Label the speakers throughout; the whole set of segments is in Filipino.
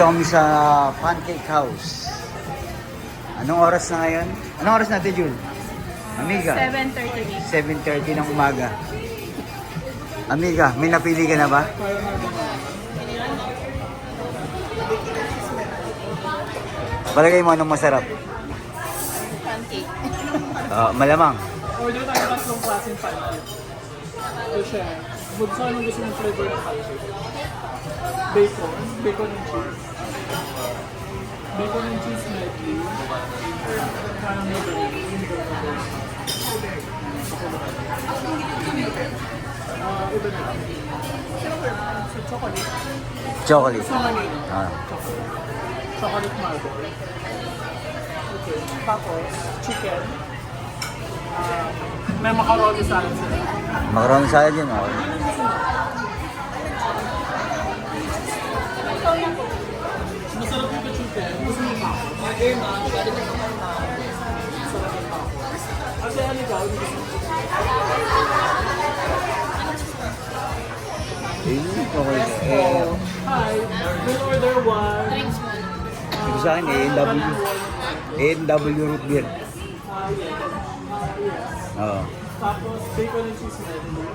Speaker 1: Nandito kami sa Pancake House. Anong oras na ngayon? Anong oras natin, Jul? Amiga?
Speaker 2: 7:30.
Speaker 1: 7:30 ng umaga. Amiga, may napili ka na ba? Palagay mo anong masarap?
Speaker 2: Pancake.
Speaker 1: Malamang.
Speaker 3: Order tayo tatlong klaseng pancake. Ito siya. Bunso, anong gusto mong flavor ng pancake? Bacon. Bacon and cheese. Bacon and cheese medley. Parang liver. Iba na lang. So, chocolate.
Speaker 1: Chocolate.
Speaker 3: Chocolate.
Speaker 1: Ah.
Speaker 3: Chocolate marble. Okay. Tapos, chicken. May macaroni salad sila.
Speaker 1: Macaroni salad yun, okay.
Speaker 3: Masarap yung chicken. Gusto mo tacos? Masarap yung tacos. Kasi ano ikaw?
Speaker 1: Okay.
Speaker 3: Hi, we'll order one.
Speaker 2: Drinks mo.
Speaker 1: Ito sa akin, A&W root beer. Oo.
Speaker 3: Tapos, bacon and cheese medley.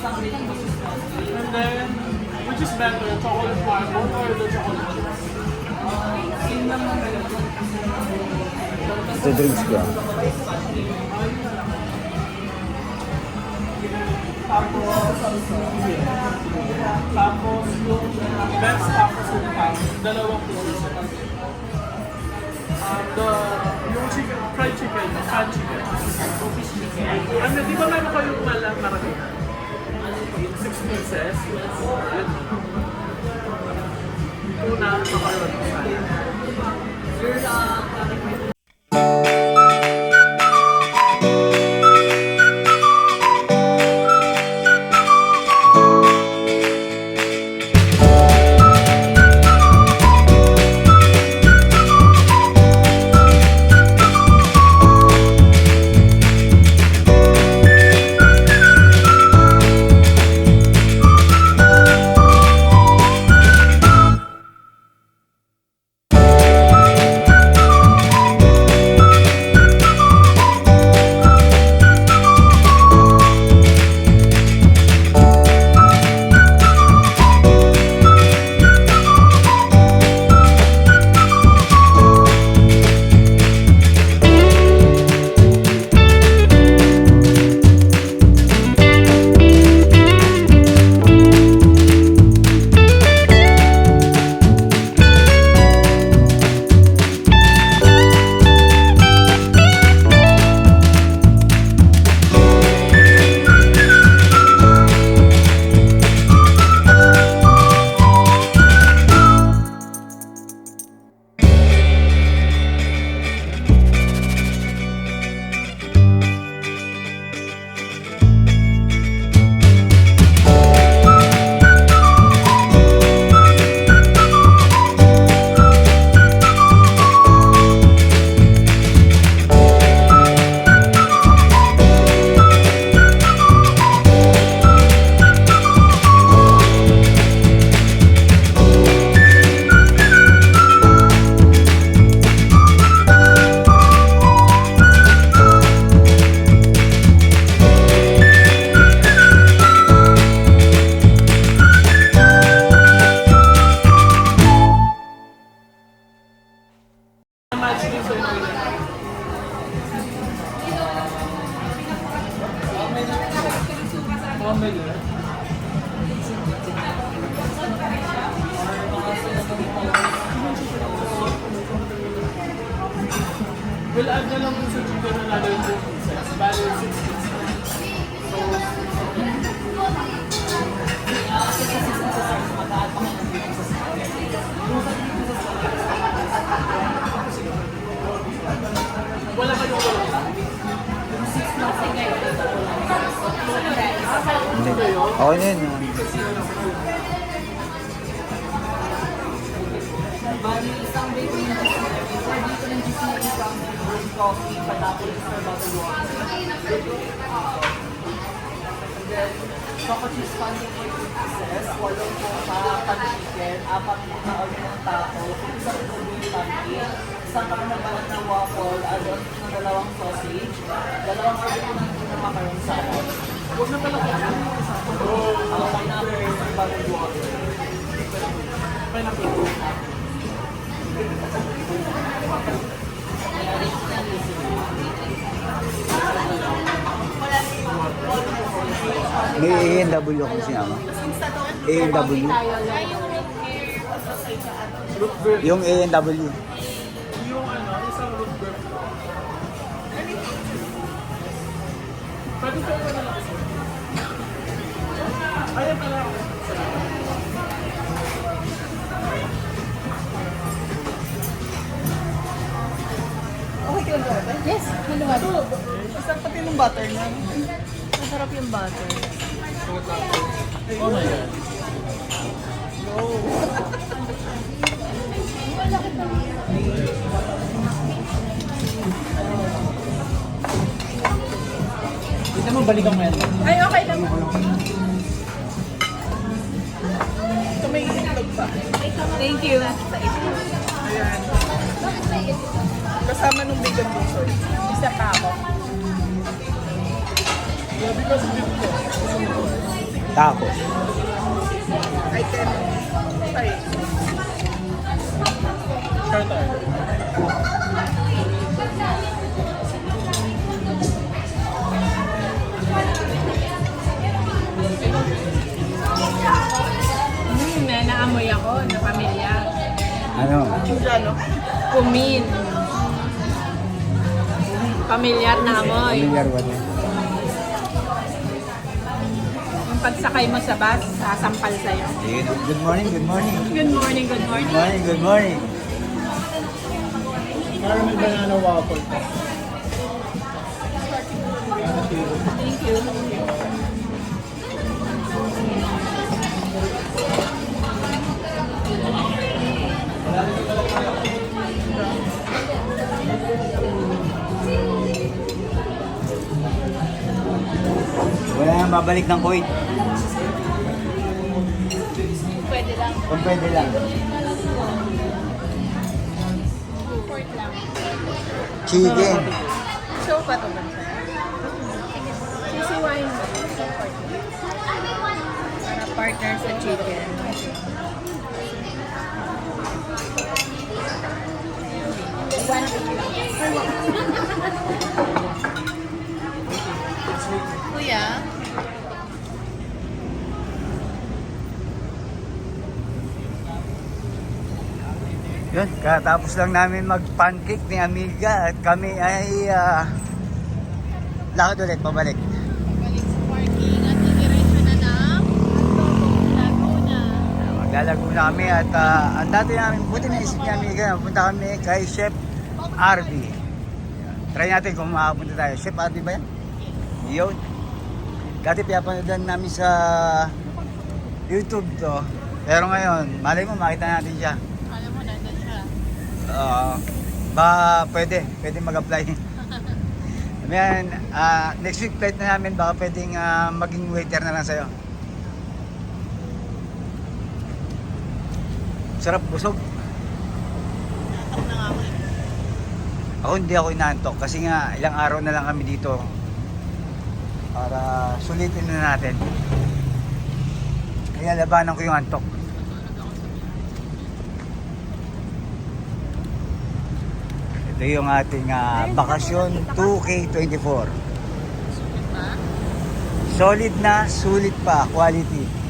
Speaker 3: And then, which is better, chocolate marble or the chocolate chips?
Speaker 1: Ito drinks ko.
Speaker 3: Tapos, yung best tacos in town, dalawang pieces. Yung chicken, fried chicken, pan chicken. Ano, di ba meron kayong maramihan? 6 pieces. Una, macaroni. We'll add na lang po sa chicken another 2 pieces. Bali, 6 pieces. Wala kayong wala.
Speaker 1: Okay na yun.
Speaker 2: Bali, isang bacon yung isang coffee, patapos sa bottle water. Choco cheese pancake for 2 pieces, 8 po pan chicken, 4 po na onion taco, isang po yung pancake, isang kami nagbalat ng waffle, add-on po ng 2 sausage, 2 order po ng tuna macaron salad.
Speaker 3: Huwag na pala kasi.
Speaker 2: Ang pineapple sa bagong water.
Speaker 3: Pineapple.
Speaker 1: May A&W ako sinama. A&W.
Speaker 3: Root beer.
Speaker 1: Yung A&W.
Speaker 3: Yung isang root beer. Pwede ko na lang kasi. Ayan pala ako.
Speaker 2: Okay ka ba? Yes, maluwag. Masarap pati ng butter na. Masarap yung butter.
Speaker 3: Oh my God.
Speaker 2: Hindi mo balikan mo yan. Ay, okay lang.
Speaker 3: Ito may itlog pa.
Speaker 2: Thank you.
Speaker 3: Ayan. Kasama nung bacon dessert.
Speaker 2: Isa pa ako.
Speaker 3: Yeah, because of it ko.
Speaker 1: Taco.
Speaker 3: I can try it. Tartar.
Speaker 2: May naamoy ako na pamilya.
Speaker 1: Ano?
Speaker 3: Indiano.
Speaker 2: Kumin. Pamilyar na amoy.
Speaker 1: Familiar ba niya?
Speaker 2: Yung pagsakay mo sa bus, sasampal sa'yo.
Speaker 1: Good morning, good morning.
Speaker 2: Good morning, good morning.
Speaker 1: Good morning, good morning.
Speaker 3: Parang may banana waffle pa.
Speaker 2: Thank you.
Speaker 1: Wala nang babalik ng Kuwait.
Speaker 2: Pwede lang.
Speaker 1: Kung pwede lang.
Speaker 2: Pork lang.
Speaker 1: Chicken.
Speaker 2: Show pa ito ba? Cheesy wine ba? Para partner sa chicken. Kuya?
Speaker 1: Yun, katapos lang namin mag-pancake ni Amiga at kami ay lakad ulit, pabalik.
Speaker 2: Balik sa parking at diretso na ng Laguna.
Speaker 1: Maglalaguna kami at ang dati namin, buti naisip ni Amiga, punta kami kay Chef RB. Try natin kung makapunta tayo. Chef RB ba yan? Yun. Dati pinapanood namin sa YouTube to. Pero ngayon, malay mo makita natin siya.
Speaker 2: Alam mo, nandun siya.
Speaker 1: Baka pwede mag-apply. Ayan, next week flight na namin, baka pwedeng maging waiter na lang sa'yo. Sarap, busog.
Speaker 2: Natak na nga ako.
Speaker 1: Ako hindi ako inaantok kasi nga ilang araw na lang kami dito para sulitin na natin. Kaya labanan ko yung antok. Ito yung ating bakasyon 2K24. Solid na, sulit pa, quality.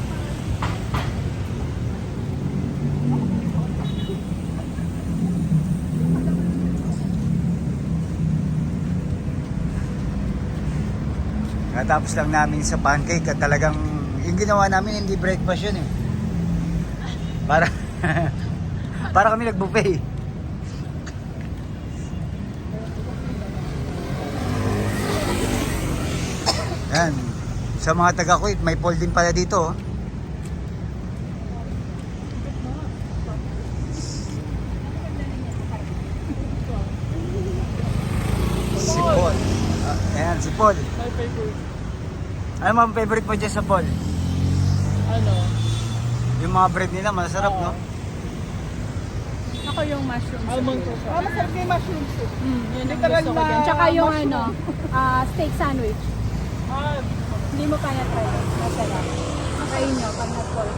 Speaker 1: Natapos lang namin sa pancake at talagang yung ginawa namin hindi breakfast yun eh. Para para kami nag-buffet. Yan. Sa mga taga-Kuwait, may pool din pala dito. Oh. Si Paul. Ayan, si Paul.
Speaker 3: My favorite.
Speaker 1: Ano mga favorite mo dyan sa Paul?
Speaker 4: Ano?
Speaker 1: Yung mga bread nila, masarap, no?
Speaker 4: Ako yung mushroom
Speaker 3: Almond
Speaker 4: soup.
Speaker 3: ko.
Speaker 2: Masarap yung mushroom soup.
Speaker 4: Yun ang
Speaker 2: Literal
Speaker 4: gusto ko
Speaker 2: na
Speaker 4: dyan. Tsaka yung
Speaker 2: mushroom.
Speaker 4: steak sandwich.
Speaker 3: Ah,
Speaker 4: Hindi mo kaya try yun. Masarap. Try nyo pag nag-call.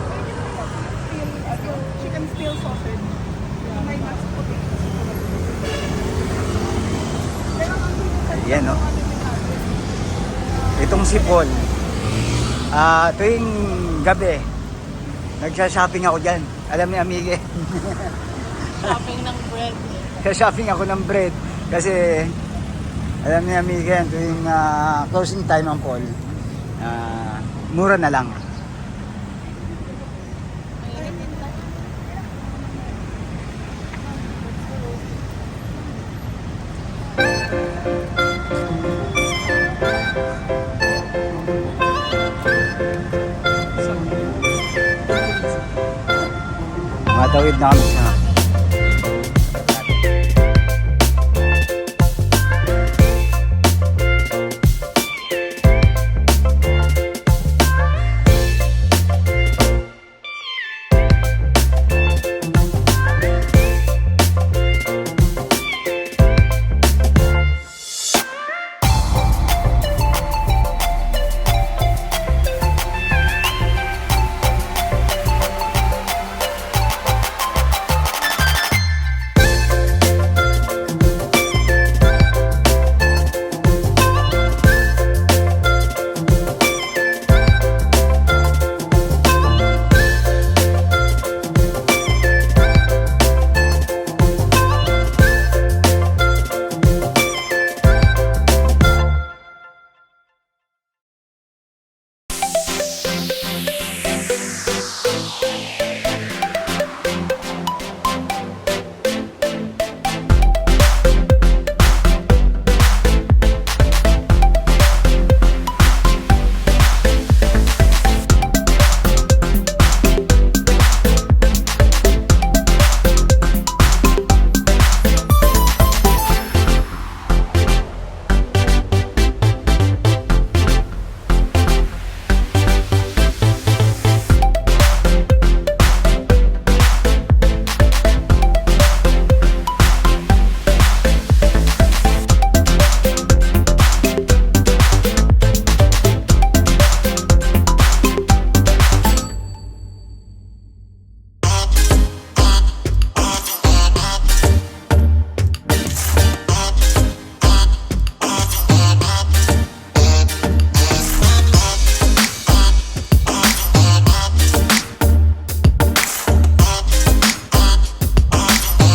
Speaker 2: Chicken steel sausage. May mashed potato.
Speaker 1: Yan, no? Itong si Paul. Tuwing gabi, nagsha-shopping ako dyan. Alam ni Amige.
Speaker 4: Shopping ng bread.
Speaker 1: Shopping ako ng bread. Kasi, alam ni Amige yan, tuwing closing time ng Paul, mura na lang. Matawid na kami sa